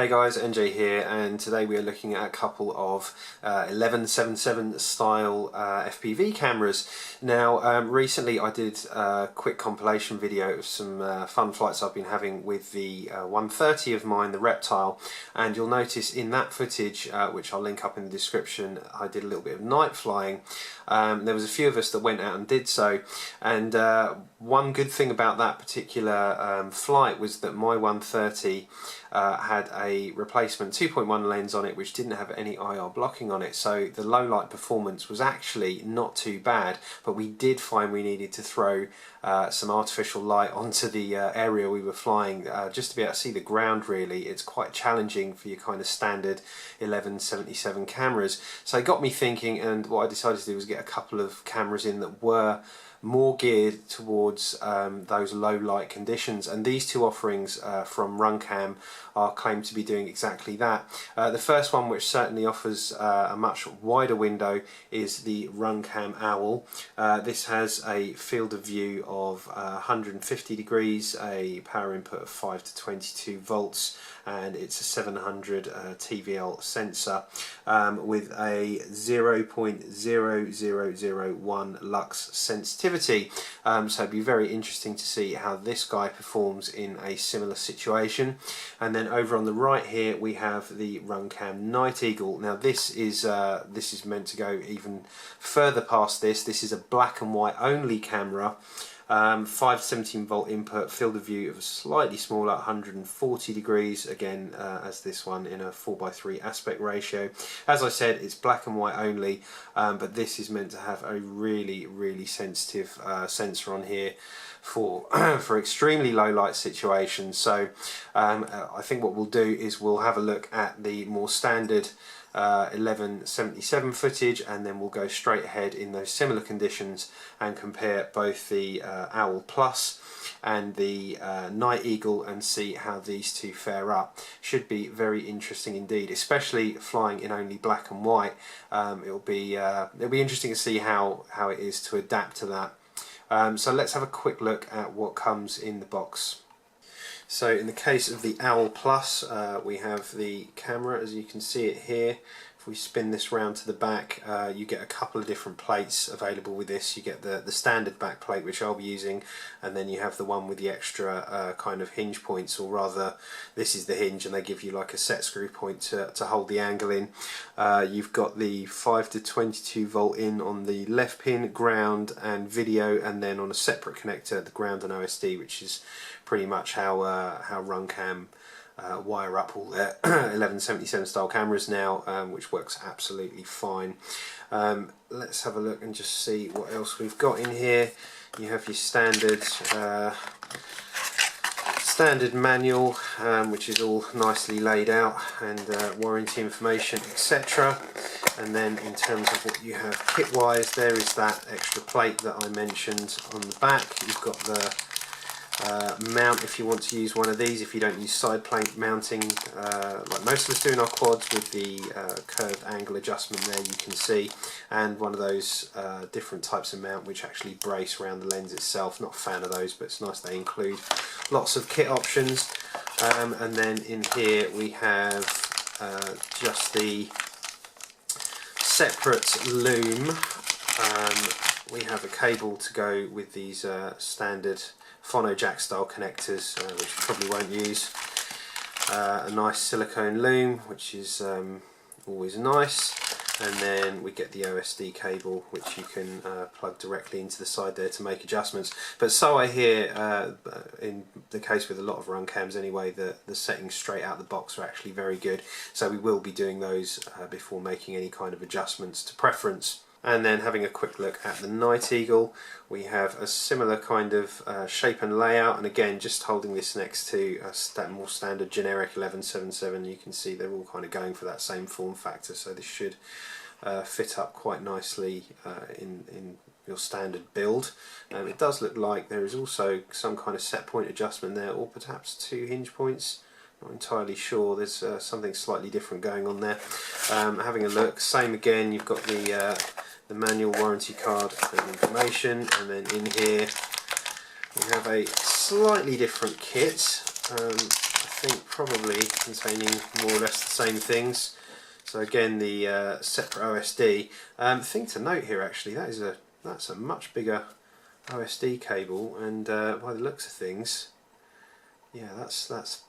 Hey guys, NJ here, and today we are looking at a couple of 1177 style FPV cameras. Now recently I did a quick compilation video of some fun flights I've been having with the 130 of mine, the Reptile, and you'll notice in that footage, which I'll link up in the description, I did a little bit of night flying. There was a few of us that went out and did so, and one good thing about that particular flight was that my 130 had a replacement 2.1 lens on it which didn't have any IR blocking on it, so the low light performance was actually not too bad, but we did find we needed to throw some artificial light onto the area we were flying just to be able to see the ground. Really, it's quite challenging for your kind of standard 1177 cameras, so it got me thinking, and what I decided to do was get a couple of cameras in that were more geared towards those low light conditions, and these two offerings from RunCam are claimed to be doing exactly that. The first one, which certainly offers a much wider window, is the RunCam Owl. This has a field of view of 150 degrees, a power input of 5 to 22 volts, and it's a 700 TVL sensor with a 0.0001 lux sensitivity. So it'd be very interesting to see how this guy performs in a similar situation. And then over on the right here we have the RunCam Night Eagle. Now this is meant to go even further past this. This is a black and white only camera. 5 to 17 volt input, field of view of a slightly smaller 140 degrees, again as this one, in a 4:3 aspect ratio. As I said, it's black and white only, but this is meant to have a really sensitive sensor on here for for extremely low light situations. So I think what we'll do is we'll have a look at the more standard 1177 footage, and then we'll go straight ahead in those similar conditions and compare both the Owl Plus and the Night Eagle and see how these two fare up. Should be very interesting indeed, especially flying in only black and white. It'll be interesting to see how it is to adapt to that. So let's have a quick look at what comes in the box. So in the case of the Owl Plus, we have the camera, as you can see it here. If we spin this round to the back, you get a couple of different plates available with this. You get the standard back plate, which I'll be using, and then you have the one with the extra kind of hinge points, or rather this is the hinge and they give you like a set screw point to hold the angle in. You've got the 5 to 22 volt in on the left pin, ground and video, and then on a separate connector the ground and OSD, which is pretty much how RunCam wire up all their 1177 style cameras now, which works absolutely fine. Let's have a look and just see what else we've got in here. You have your standard manual, which is all nicely laid out, and warranty information, etc. And then in terms of what you have kit wise, there is that extra plate that I mentioned on the back. You've got the mount if you want to use one of these, if you don't use side plate mounting like most of us do in our quads, with the curved angle adjustment there you can see, and one of those different types of mount which actually brace around the lens itself. Not a fan of those, but it's nice they include lots of kit options. And then in here we have just the separate loom. We have a cable to go with these standard phono jack style connectors, which you probably won't use. A nice silicone loom, which is always nice, and then we get the OSD cable, which you can plug directly into the side there to make adjustments. But so I hear, in the case with a lot of RunCams anyway, the settings straight out the box are actually very good, so we will be doing those before making any kind of adjustments to preference. And then having a quick look at the Night Eagle, we have a similar kind of shape and layout, and again just holding this next to a more standard generic 1177, you can see they're all kind of going for that same form factor, so this should fit up quite nicely in your standard build. It does look like there is also some kind of set point adjustment there, or perhaps 2 hinge points. Not entirely sure, there's something slightly different going on there. Having a look, same again, you've got the manual, warranty card and information, and then in here we have a slightly different kit. I think probably containing more or less the same things. So again, the separate OSD. Thing to note here actually, that's a much bigger OSD cable, and by the looks of things, yeah, that's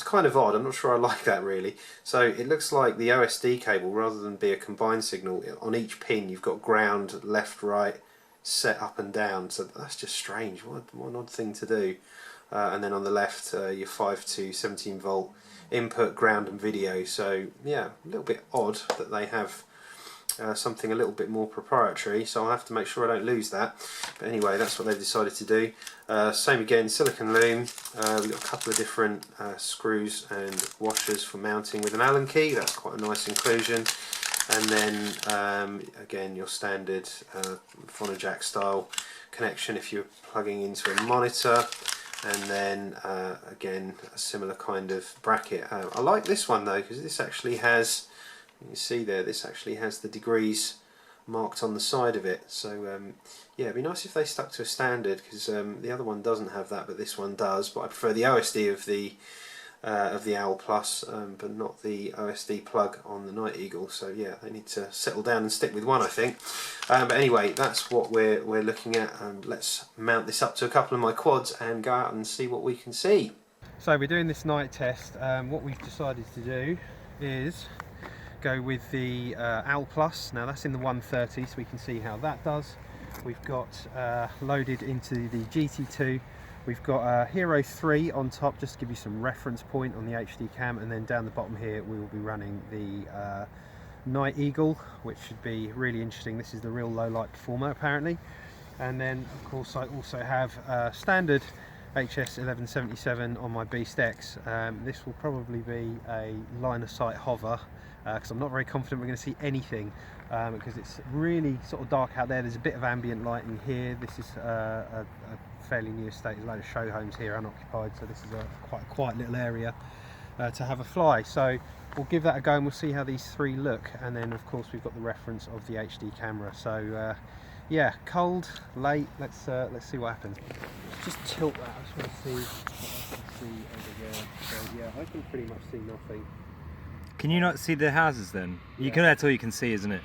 kind of odd. I'm not sure I like that really. So it looks like the OSD cable, rather than be a combined signal, on each pin you've got ground, left, right, set up and down. So that's just strange. What an odd thing to do. And then on the left, your 5 to 17 volt input, ground and video. So yeah, a little bit odd that they have something a little bit more proprietary, so I'll have to make sure I don't lose that. But anyway, that's what they've decided to do. Same again, silicon loom. We've got a couple of different screws and washers for mounting with an Allen key. That's quite a nice inclusion. And then again, your standard phonojack style connection if you're plugging into a monitor. And then again, a similar kind of bracket. I like this one though, because this actually has, you can see there, this actually has the degrees marked on the side of it. So yeah, it'd be nice if they stuck to a standard, because the other one doesn't have that, but this one does. But I prefer the OSD of the Owl Plus, but not the OSD plug on the Night Eagle. So yeah, they need to settle down and stick with one, I think. But anyway, that's what we're looking at. Let's mount this up to a couple of my quads and go out and see what we can see. So we're doing this night test. What we've decided to do is go with the Owl Plus. Now that's in the 130, so we can see how that does. We've got loaded into the GT2. We've got a Hero 3 on top, just to give you some reference point on the HD cam, and then down the bottom here we will be running the Night Eagle, which should be really interesting. This is the real low light performer apparently. And then of course I also have standard HS 1177 on my Beast X. This will probably be a line of sight hover, because I'm not very confident we're going to see anything, because it's really sort of dark out there. There's a bit of ambient lighting here. This is a fairly new estate. There's a load of show homes here unoccupied, so this is quite a quiet little area to have a fly. So we'll give that a go and we'll see how these three look. And then of course we've got the reference of the HD camera. So yeah, cold, late. Let's see what happens. Just tilt that. I just want to see what I can see over there. So yeah, I can pretty much see nothing. Can you not see the houses then? Yeah. That's all you can see, isn't it?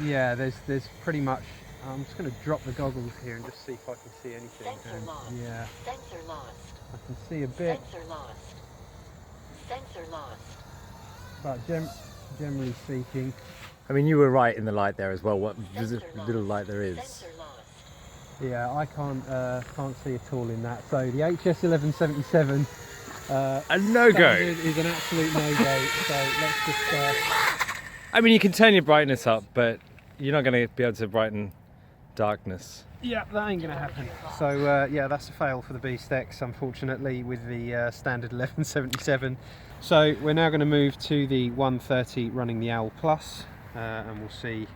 Yeah, there's pretty much. I'm just going to drop the goggles here and just see if I can see anything. Sensor lost. Yeah. Sensor lost. I can see a bit. Sensor lost. Sensor lost. But generally speaking. I mean, you were right in the light there as well. What little light there is. Sensor lost. Yeah, I can't see at all in that. So the HS 1177. A no-go. Is an absolute no-go. So let's just. I mean, you can turn your brightness up, but you're not going to be able to brighten darkness. Yeah, that ain't going to happen. So yeah, that's a fail for the Beast X, unfortunately, with the standard 1177. So we're now going to move to the 130 running the Owl Plus, and we'll see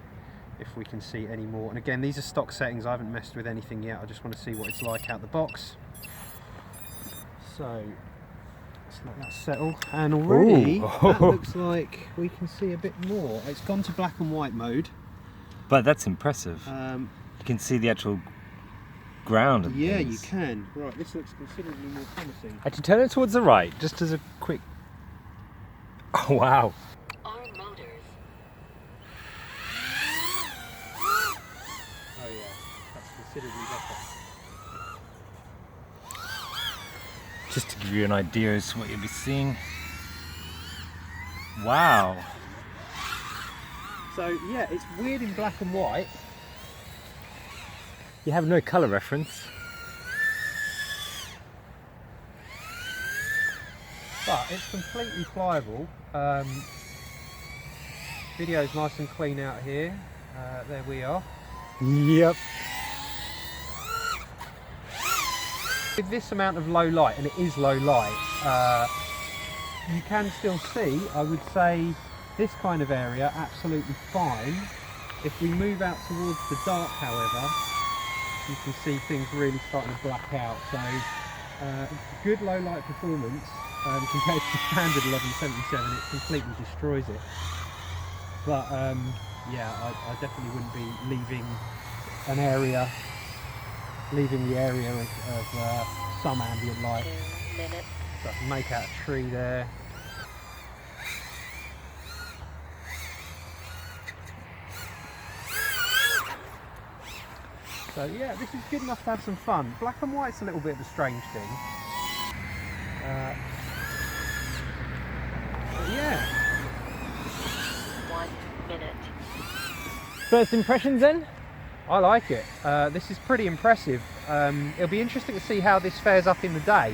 if we can see any more. And again, these are stock settings. I haven't messed with anything yet. I just want to see what it's like out the box. So let's let that settle. And already that looks like we can see a bit more. It's gone to black and white mode. But that's impressive. You can see the actual ground. And yeah, things. you can. Right, this looks considerably more promising. Actually, turn it towards the right, just as a quick. Oh wow! Arm motors. Oh yeah, that's considerably better. Just to give you an idea as to what you'll be seeing. Wow. So yeah, it's weird in black and white. You have no colour reference. But it's completely flyable. Video's nice and clean out here. There we are. Yep. With this amount of low light, and it is low light, you can still see, I would say, this kind of area absolutely fine. If we move out towards the dark, however, you can see things really starting to black out. So good low light performance compared to the standard 1177. It completely destroys it. But yeah, I definitely wouldn't be leaving the area of some ambient light. 2 minutes. So I can make out a tree there. So yeah, this is good enough to have some fun. Black and white's a little bit of a strange thing. But yeah. 1 minute. First impressions then? I like it. This is pretty impressive. It'll be interesting to see how this fares up in the day.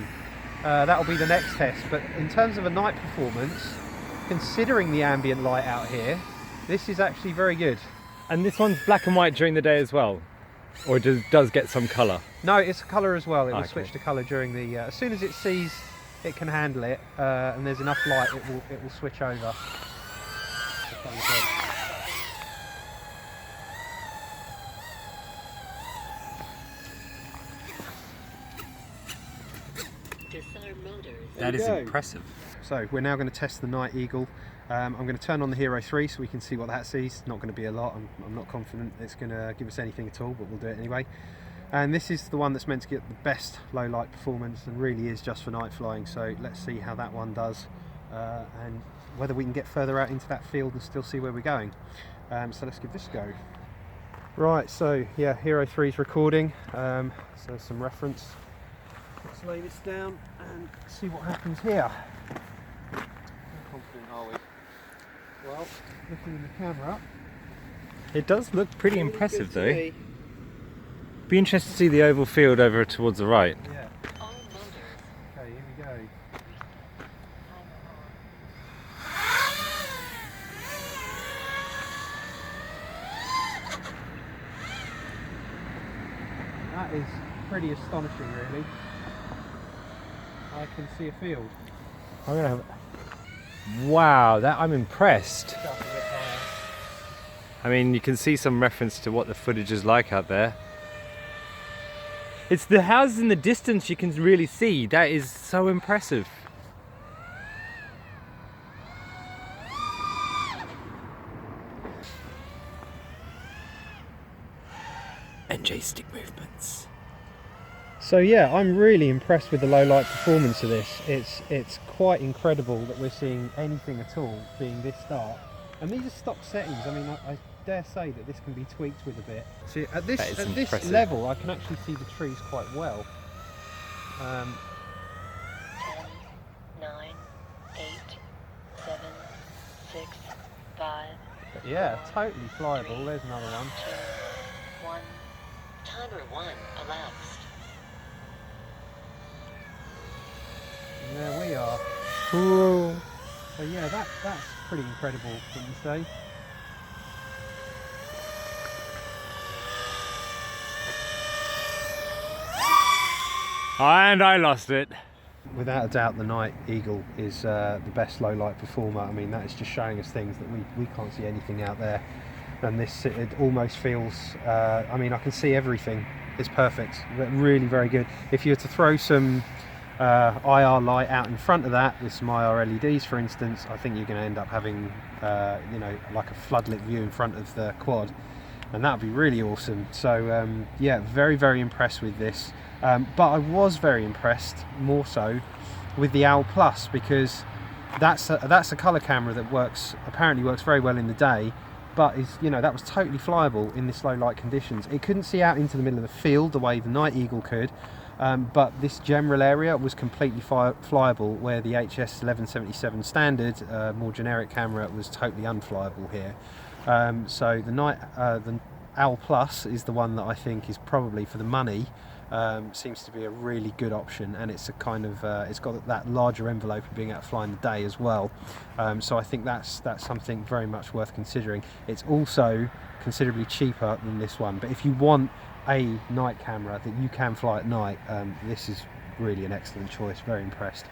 That'll be the next test. But in terms of a night performance, considering the ambient light out here, this is actually very good. And this one's black and white during the day as well? Or it does get some colour? No, it's a colour as well. It will Okay. switch to colour during the... as soon as it sees it can handle it, and there's enough light, it will switch over. Disarm motors. That is go. impressive. So we're now going to test the Night Eagle. I'm going to turn on the Hero 3 so we can see what that sees. Not going to be a lot. I'm not confident it's going to give us anything at all, but we'll do it anyway. And this is the one that's meant to get the best low light performance and really is just for night flying. So let's see how that one does and whether we can get further out into that field and still see where we're going. So let's give this a go. Right, so yeah, Hero 3 is recording. So some reference. Let's lay this down and see what happens here. How confident are we? Well, looking in the camera. It does look pretty impressive though. Me. Be interested to see the oval field over towards the right. Yeah. All motors. Okay, here we go. That is pretty astonishing, really. I can see a field. I'm gonna have. Wow, that I'm impressed. Just a bit higher. I mean, you can see some reference to what the footage is like out there. It's the houses in the distance you can really see. That is so impressive. NJ stick movements. So yeah, I'm really impressed with the low light performance of this. It's quite incredible that we're seeing anything at all being this dark. And these are stock settings. I mean, I dare say that this can be tweaked with a bit. See, at this impressive. level, I can actually see the trees quite well. 10, 9, 8, 7, 6, 5, But yeah, totally flyable. There's another one. 2, 1. Timer 1 elapsed. And there we are. Whoa. So yeah, that's pretty incredible, wouldn't you say? And I lost it. Without a doubt, the Night Eagle is the best low light performer. I mean, that is just showing us things that we can't see anything out there. And this, it almost feels, I mean, I can see everything. It's perfect, really very good. If you were to throw some IR light out in front of that, with some IR LEDs for instance, I think you're going to end up having, you know, like a floodlit view in front of the quad. And that would be really awesome. So yeah, very, very impressed with this. But I was very impressed, more so, with the Owl Plus, because that's a colour camera that apparently works very well in the day, but is, you know, that was totally flyable in this low light conditions. It couldn't see out into the middle of the field the way the Night Eagle could, but this general area was completely flyable, where the HS 1177 standard, more generic camera, was totally unflyable here. So the Owl Plus is the one that I think is probably, for the money, seems to be a really good option, and it's a kind of it's got that larger envelope of being able to fly in the day as well. So I think that's something very much worth considering. It's also considerably cheaper than this one, but if you want a night camera that you can fly at night, this is really an excellent choice. Very impressed.